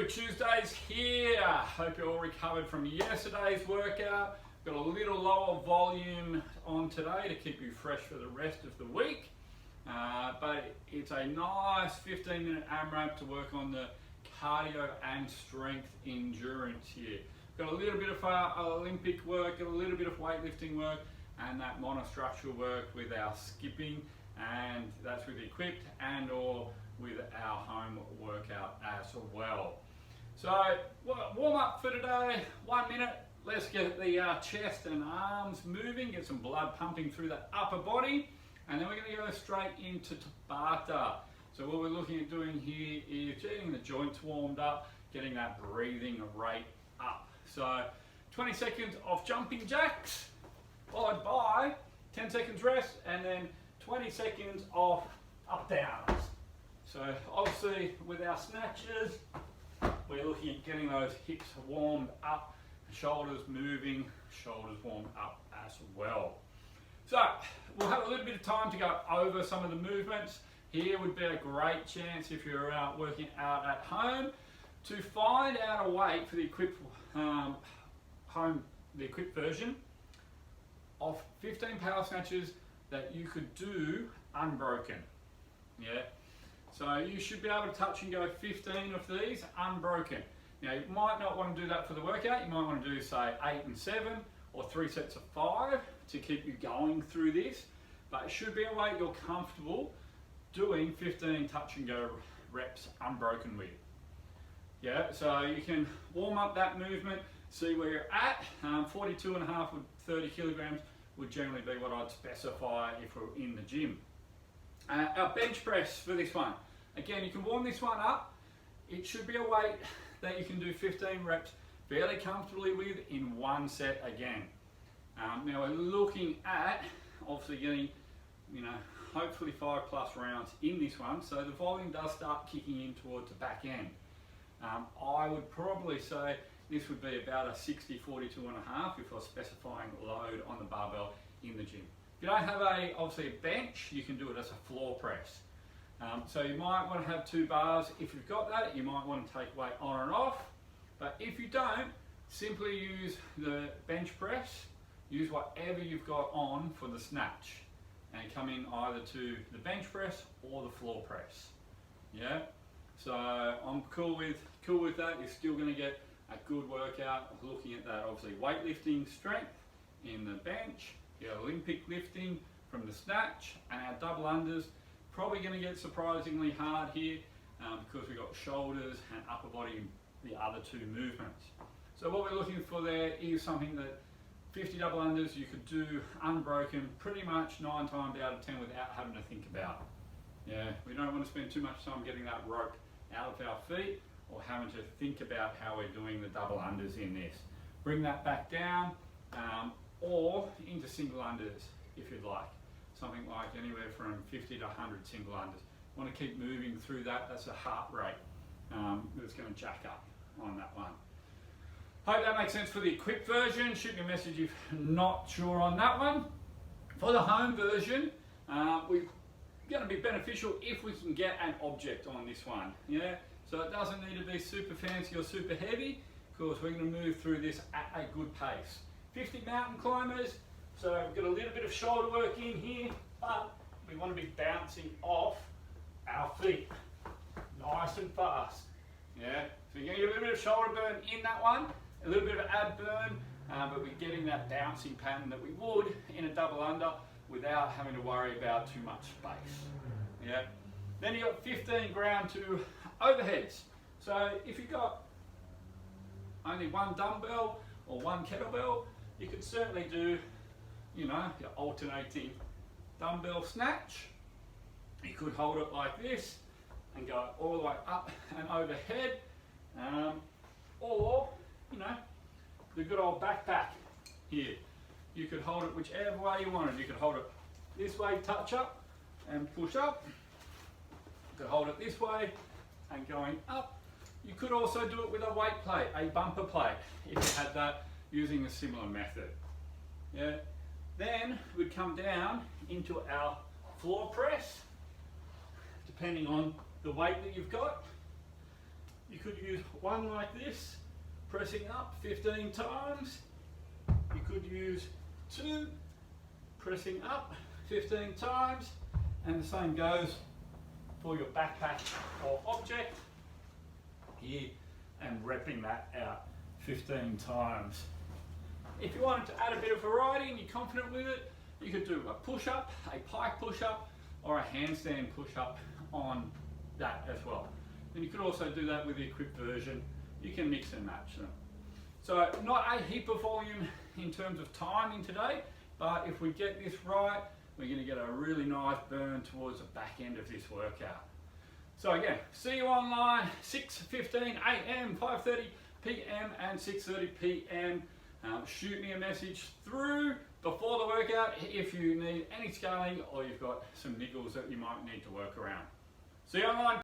Tuesdays here. Hope you're all recovered from yesterday's workout. Got a little lower volume on today to keep you fresh for the rest of the week. But it's a nice 15-minute AMRAP to work on the cardio and strength endurance here. Got a little bit of Olympic work, got a little bit of weightlifting work, and that monostructural work with our skipping, and that's with equipped and or with our home workout as well. So warm up for today, 1 minute. Let's get the chest and arms moving, get some blood pumping through the upper body, and then we're going to go straight into Tabata. So what we're looking at doing here is getting the joints warmed up, getting that breathing rate up. So 20 seconds of jumping jacks, followed by 10 seconds rest, and then 20 seconds of up downs. So obviously with our snatches, we're looking at getting those hips warmed up, shoulders moving, shoulders warmed up as well. So we'll have a little bit of time to go over some of the movements. Here would be a great chance if you're out working out at home to find out a weight for the equipped the equipped version of 15 power snatches that you could do unbroken. Yeah. So you should be able to touch and go 15 of these unbroken. Now you might not want to do that for the workout. You might want to do say 8 and 7 or 3 sets of 5 to keep you going through this. But it should be a weight you're comfortable doing 15 touch and go reps unbroken with. Yeah, so you can warm up that movement, see where you're at. 42.5 with 30 kilograms would generally be what I'd specify if we're in the gym. Our bench press for this one. Again, you can warm this one up. It should be a weight that you can do 15 reps fairly comfortably with in one set again. Now we're looking at obviously getting, hopefully 5+ rounds in this one, so the volume does start kicking in towards the back end. I would probably say this would be about a 60, 42.5 if I was specifying load on the barbell in the gym. If you don't have obviously a bench, you can do it as a floor press. So you might want to have 2 bars. If you've got that, you might want to take weight on and off. But if you don't, simply use the bench press, use whatever you've got on for the snatch, and come in either to the bench press or the floor press. Yeah. So I'm cool with that. You're still going to get a good workout looking at that. Obviously weightlifting strength in the bench, your Olympic lifting from the snatch, and our double unders probably going to get surprisingly hard here because we've got shoulders and upper body in the other 2 movements. So what we're looking for there is something that 50 double unders you could do unbroken pretty much 9 times out of 10 without having to think about it. Yeah, we don't want to spend too much time getting that rope out of our feet or having to think about how we're doing the double unders in this. Bring that back down or into single unders if you'd like. Something like anywhere from 50 to 100 single unders. Want to keep moving through that. That's a heart rate that's going to jack up on that one. Hope that makes sense for the equipped version. Shoot me a message if you're not sure on that one. For the home version, we're going to be beneficial if we can get an object on this one. Yeah, so it doesn't need to be super fancy or super heavy, because we're going to move through this at a good pace. 50 mountain climbers, so we've got a little bit of shoulder work in here, but we want to be bouncing off our feet nice and fast. Yeah, so you're going to get a little bit of shoulder burn in that one, a little bit of ab burn, but we're getting that bouncing pattern that we would in a double under without having to worry about too much space. Yeah. Then you got 15 ground to overheads. So if you've got only 1 dumbbell or 1 kettlebell, you could certainly do, your alternating dumbbell snatch. You could hold it like this and go all the way up and overhead, or the good old backpack here. You could hold it whichever way you wanted. You could hold it this way, touch up and push up. You could hold it this way and going up. You could also do it with a weight plate, a bumper plate, if you had that, using a similar method. Yeah. Then we'd come down into our floor press, depending on the weight that you've got. You could use one like this, pressing up 15 times. You could use two, pressing up 15 times. And the same goes for your backpack or object here, and repping that out 15 times. If you wanted to add a bit of variety and you're confident with it, you could do a push-up, a pike push-up, or a handstand push-up on that as well. And you could also do that with the equipped version. You can mix and match them. So not a heap of volume in terms of timing today, but if we get this right, we're going to get a really nice burn towards the back end of this workout. So again, see you online 6:15 a.m, 5:30 p.m. and 6:30 p.m. Shoot me a message through before the workout if you need any scaling or you've got some niggles that you might need to work around. See you online.